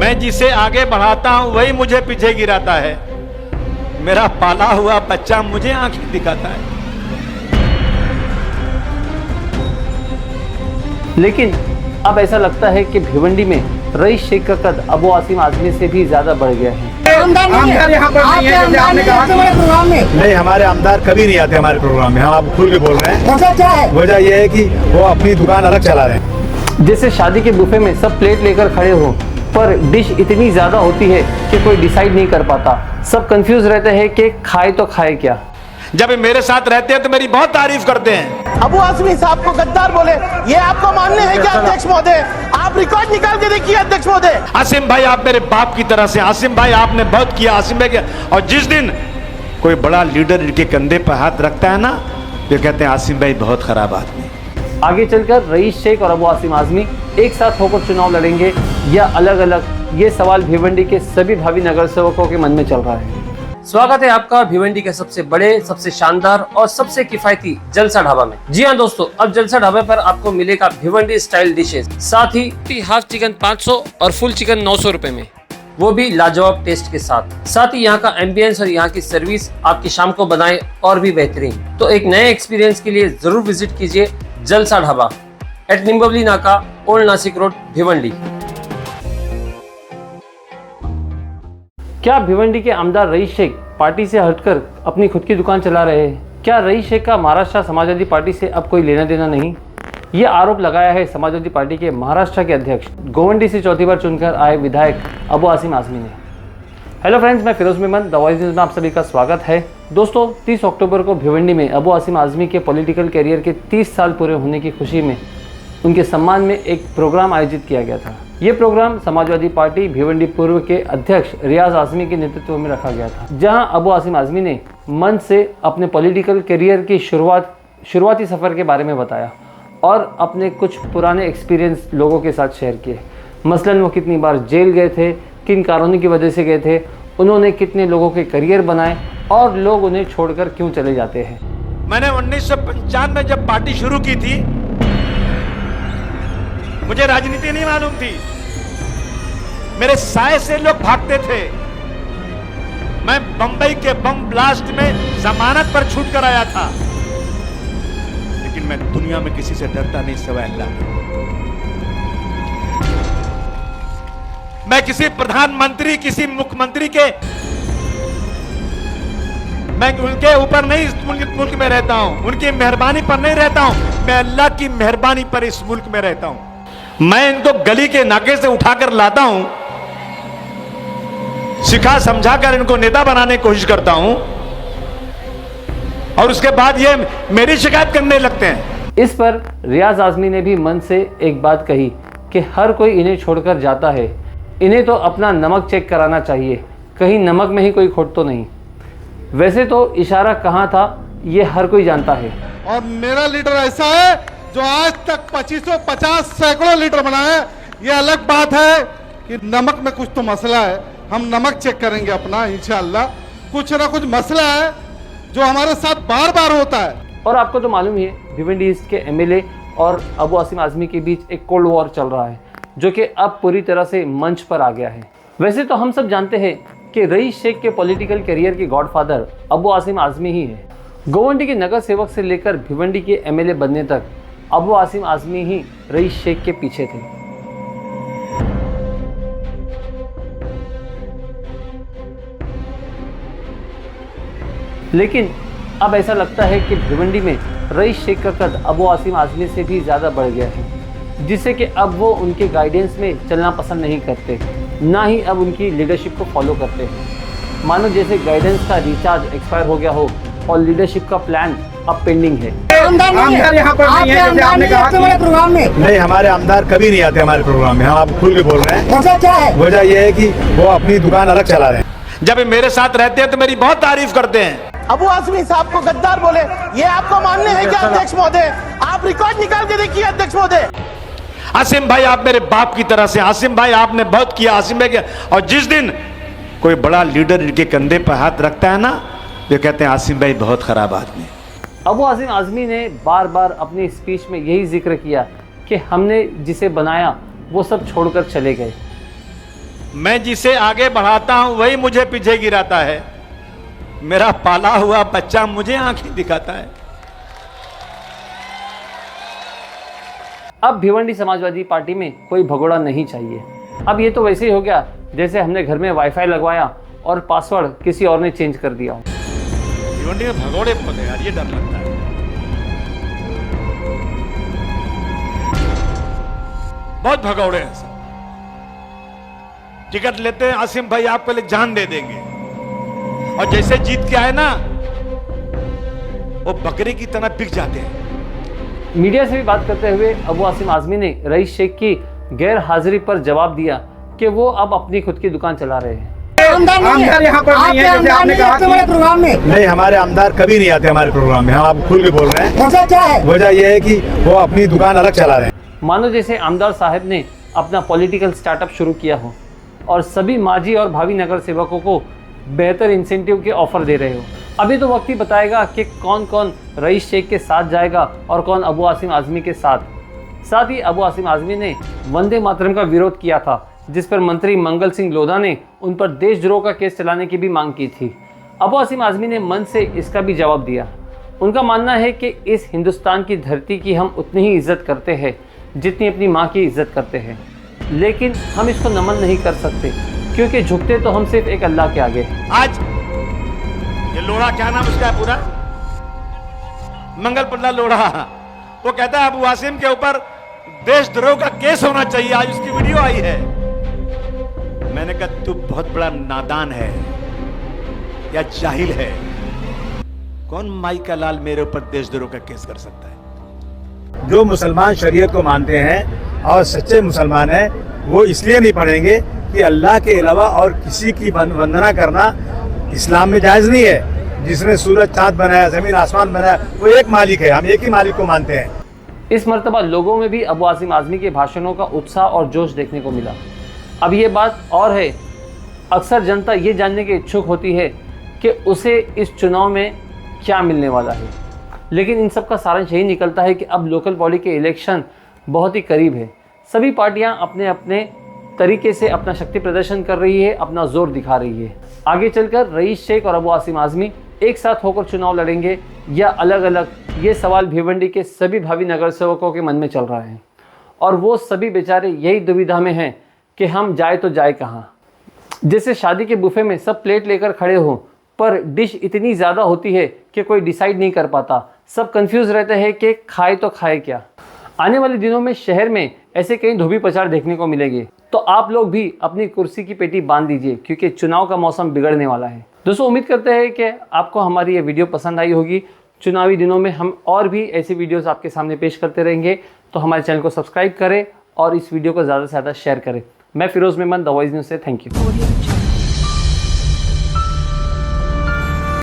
मैं जिसे आगे बढ़ाता हूं वही मुझे पीछे गिराता है। मेरा पाला हुआ बच्चा मुझे आंखें दिखाता है। लेकिन अब ऐसा लगता है कि भिवंडी में रईस शेख का कद अबू आसिम आजमी से भी ज्यादा बढ़ गया है। आमदार यहाँ पर नहीं है, जैसे आपने कहा प्रोग्राम में नहीं, हमारे आमदार कभी नहीं आते हमारे प्रोग्राम में। हम आप खुल के बोल रहे हैं। वजह क्या है? वजह यह है कि वो अपनी दुकान अलग चला रहे हैं। जैसे शादी के बुफे में सब प्लेट लेकर खड़े हो, पर डिश इतनी ज्यादा होती है कि कोई डिसाइड नहीं कर पाता। सब कंफ्यूज रहते हैं कि खाए तो खाए क्या। जब मेरे साथ रहते हैं तो मेरी बहुत तारीफ करते हैं। अबू आजमी साहब को गद्दार बोले, ये आपको मानने हैं क्या अध्यक्ष महोदय? आप रिकॉर्ड निकाल के देखिए अध्यक्ष महोदय। आसिम भाई आप मेरे बाप की तरह से, आसिम भाई आपने बहुत किया, आसिम भाई। और जिस दिन कोई बड़ा लीडर इनके कंधे पर हाथ रखता है ना, तो कहते हैं आसिम भाई बहुत खराब आदमी। आगे चलकर रईस शेख और अबू आसिम आजमी एक साथ होकर चुनाव लड़ेंगे या अलग अलग, ये सवाल भिवंडी के सभी भावी नगर सेवकों के मन में चल रहा है। स्वागत है आपका भिवंडी के सबसे बड़े, सबसे शानदार और सबसे किफायती जलसा ढाबा में। जी हाँ दोस्तों, अब जलसा ढाबे पर आपको मिलेगा भिवंडी स्टाइल डिशेस, साथ ही हाफ चिकन 500 और फुल चिकन 900 रुपए में, वो भी लाजवाब टेस्ट के साथ ही यहाँ का एम्बियंस और यहाँ की सर्विस आपकी शाम को बनाए और भी बेहतरीन। तो एक नए एक्सपीरियंस के लिए जरूर विजिट कीजिए जलसा ढाबा एट निम्बवली नाका, ओल्ड नासिक रोड, भिवंडी। क्या भिवंडी के आमदार रईस शेख पार्टी से हटकर अपनी खुद की दुकान चला रहे हैं? क्या रईस शेख का महाराष्ट्र समाजवादी पार्टी से अब कोई लेना देना नहीं? ये आरोप लगाया है समाजवादी पार्टी के महाराष्ट्र के अध्यक्ष, गोवंडी से चौथी बार चुनकर आए विधायक अबू आसिम आजमी ने। हेलो फ्रेंड्स, मैं Firoz Memon, the voice news में आप सभी का स्वागत है। दोस्तों, 30 अक्टूबर को भिवंडी में अबू आसिम आजमी के पॉलिटिकल कैरियर के 30 साल पूरे होने की खुशी में उनके सम्मान में एक प्रोग्राम आयोजित किया गया था। ये प्रोग्राम समाजवादी पार्टी भिवंडी पूर्व के अध्यक्ष रियाज आजमी के नेतृत्व में रखा गया था, जहां अबू आसिम आजमी ने मंच से अपने पॉलिटिकल करियर की शुरुआती सफ़र के बारे में बताया और अपने कुछ पुराने एक्सपीरियंस लोगों के साथ शेयर किए। मसलन वो कितनी बार जेल गए थे, किन कारणों की वजह से गए थे, उन्होंने कितने लोगों के करियर बनाए और लोग उन्हें छोड़कर क्यों चले जाते हैं। मैंने 1995 में जब पार्टी शुरू की थी, मुझे राजनीति नहीं मालूम थी। मेरे साय से लोग भागते थे। मैं बंबई के बम ब्लास्ट में जमानत पर छूट कर आया था, लेकिन मैं दुनिया में किसी से डरता नहीं सिवाय अल्लाह के। मैं किसी प्रधानमंत्री, किसी मुख्यमंत्री के, मैं उनके ऊपर नहीं इस मुल्क में रहता हूं, उनकी मेहरबानी पर नहीं रहता हूं, मैं अल्लाह की मेहरबानी पर इस मुल्क में रहता हूं। मैं इनको गली के नाके से उठाकर लाता हूं, सिखा समझाकर इनको नेता बनाने की कोशिश करता हूं, और उसके बाद ये मेरी शिकायत करने लगते हैं। इस पर रियाज आजमी ने भी मन से एक बात कही कि हर कोई इन्हें छोड़कर जाता है, इन्हें तो अपना नमक चेक कराना चाहिए, कहीं नमक में ही कोई खोट तो नहीं। वैसे तो इशारा कहाँ था ये हर कोई जानता है। और मेरा लीडर ऐसा है जो आज तक 2550 सैकड़ों लीटर बनाए। ये अलग बात है कि नमक में कुछ तो मसला है, हम नमक चेक करेंगे अपना इंशाअल्लाह। कुछ ना कुछ मसला है जो हमारे साथ बार बार होता है। और आपको तो मालूम ही है, भिवंडी ईस्ट के एमएलए और अबू आसिम आजमी के बीच एक कोल्ड वॉर चल रहा है, जो कि अब पूरी तरह से मंच पर आ गया है। वैसे तो हम सब जानते हैं कि रईस शेख के पॉलिटिकल करियर के गॉडफादर अबू आसिम आजमी ही है। गोवंडी के नगर सेवक से लेकर भिवंडी के एमएलए बनने तक अबू आसिम आजमी ही रईस शेख के पीछे थे। लेकिन अब ऐसा लगता है कि भिवंडी में रईस शेख का कद अबू आसिम आजमी से भी ज़्यादा बढ़ गया है, जिससे कि अब वो उनके गाइडेंस में चलना पसंद नहीं करते, ना ही अब उनकी लीडरशिप को फॉलो करते हैं। मानो जैसे गाइडेंस का रिचार्ज एक्सपायर हो गया हो और लीडरशिप का प्लान अब पेंडिंग है। आमदार यहाँ पर नहीं है, जैसे आपने कहा प्रोग्राम में नहीं, हमारे आमदार कभी नहीं आते हमारे प्रोग्राम में। हम आप खुल के बोल रहे हैं। वजह क्या है? वजह यह है कि वो अपनी दुकान अलग चला रहे हैं। जब मेरे साथ रहते हैं तो मेरी बहुत तारीफ करते हैं। अबू आजमी साहब को गद्दार बोले, ये आपको मानने हैं क्या अध्यक्ष महोदय? आप रिकॉर्ड निकाल के देखिए अध्यक्ष महोदय। आसिम भाई आप मेरे बाप की तरह से, आसिम भाई आपने बहुत किया, आसिम भाई। और जिस दिन कोई बड़ा लीडर इनके कंधे पर हाथ रखता है ना, तो कहते हैं आसिम भाई बहुत खराब आदमी। अबू आसिम आजमी ने बार बार अपनी स्पीच में यही जिक्र किया कि हमने जिसे बनाया वो सब छोड़कर चले गए। मैं जिसे आगे बढ़ाता हूं वही मुझे पीछे गिराता है। मेरा पाला हुआ बच्चा मुझे आंखें दिखाता है। अब भिवंडी समाजवादी पार्टी में कोई भगोड़ा नहीं चाहिए। अब ये तो वैसे ही हो गया जैसे हमने घर में वाईफाई लगवाया और पासवर्ड किसी और ने चेंज कर दिया हो। भिवंडी में भगोड़े पड़े यार, ये डर लगता है। बहुत भगौड़े हैं सब। टिकट लेते हैं, आसिम भाई आप पहले जान दे देंगे, और जैसे जीत के आए ना वो बकरे की तरह बिक जाते हैं। मीडिया से भी बात करते हुए अबू आसिम आजमी ने रईस शेख की गैर हाजिरी पर जवाब दिया कि वो अब अपनी खुद की दुकान चला रहे हैं। आमदार यहाँ पर नहीं है, जैसे आपने कहा कि प्रोग्राम में नहीं, हमारे आमदार कभी नहीं आते हमारे प्रोग्राम में। हम आप खुल के बोल रहे हैं। वजह क्या है? वजह यह है कि वो अपनी दुकान अलग चला रहे हैं। मानो जैसे आमदार साहब ने अपना पॉलिटिकल स्टार्टअप शुरू किया हो और सभी माजी और भावी नगर सेवकों को बेहतर इंसेंटिव के ऑफर दे रहे हो। अभी तो वक्त ही बताएगा कि कौन कौन रईस शेख के साथ जाएगा और कौन अबू आसिम आजमी के साथ ही अबू आसिम आजमी ने वंदे मातरम का विरोध किया था, जिस पर मंत्री मंगल सिंह लोधा ने उन पर देशद्रोह का केस चलाने की भी मांग की थी। अबू आसिम आजमी ने मन से इसका भी जवाब दिया। उनका मानना है कि इस हिंदुस्तान की धरती की हम उतनी ही इज्जत करते हैं जितनी अपनी माँ की इज्जत करते हैं, लेकिन हम इसको नमन नहीं कर सकते क्योंकि झुकते तो हम सिर्फ एक अल्लाह के आगे हैं। आज ये लोढ़ा, क्या नाम उसका है पूरा, मंगल प्रल्हाद लोढ़ा, वो कहता है अबू आसिम के ऊपर देशद्रोह का केस होना चाहिए। आज उसकी वीडियो आई है। मैंने कहा तू बहुत बड़ा नादान है या जाहिल है। कौन माई का लाल मेरे ऊपर देशद्रोह का केस कर सकता है? जो मुसलमान शरीयत को मानते हैं और सच्चे मुसलमान हैं, वो इसलिए नहीं पढ़ेंगे कि अल्लाह के अलावा और किसी की वंदना करना इस्लाम में जायज नहीं है। जिसने सूरज चांद बनाया, जमीन आसमान बनाया, वो एक मालिक है। हम एक ही मालिक को मानते हैं। इस मर्तबा लोगों में भी अबू आसिम आजमी के भाषणों का उत्साह और जोश देखने को मिला। अब ये बात और है, अक्सर जनता ये जानने की इच्छुक होती है कि उसे इस चुनाव में क्या मिलने वाला है, लेकिन इन सब का सारांश यही निकलता है कि अब लोकल बॉडी के इलेक्शन बहुत ही करीब है। सभी पार्टियां अपने अपने तरीके से अपना शक्ति प्रदर्शन कर रही है, अपना जोर दिखा रही है। आगे चलकर रईस शेख और अबू आसिम आजमी एक साथ होकर चुनाव लड़ेंगे या अलग अलग, ये सवाल भिवंडी के सभी भावी नगर सेवकों के मन में चल रहा है और वो सभी बेचारे यही दुविधा में हैं कि हम जाए तो जाए कहाँ। जैसे शादी के बुफे में सब प्लेट लेकर खड़े हों पर डिश इतनी ज़्यादा होती है कि कोई डिसाइड नहीं कर पाता, सब कंफ्यूज रहते हैं कि खाए तो खाए क्या। आने वाले दिनों में शहर में ऐसे कई धोबी पछाड़ देखने को मिलेंगे, तो आप लोग भी अपनी कुर्सी की पेटी बांध दीजिए क्योंकि चुनाव का मौसम बिगड़ने वाला है। दोस्तों, उम्मीद करते हैं कि आपको हमारी ये वीडियो पसंद आई होगी। चुनावी दिनों में हम और भी ऐसी वीडियोस आपके सामने पेश करते रहेंगे, तो हमारे चैनल को सब्सक्राइब करें और इस वीडियो को ज़्यादा से ज़्यादा शेयर करें। मैं Firoz Memon, the voice news से थैंक यू।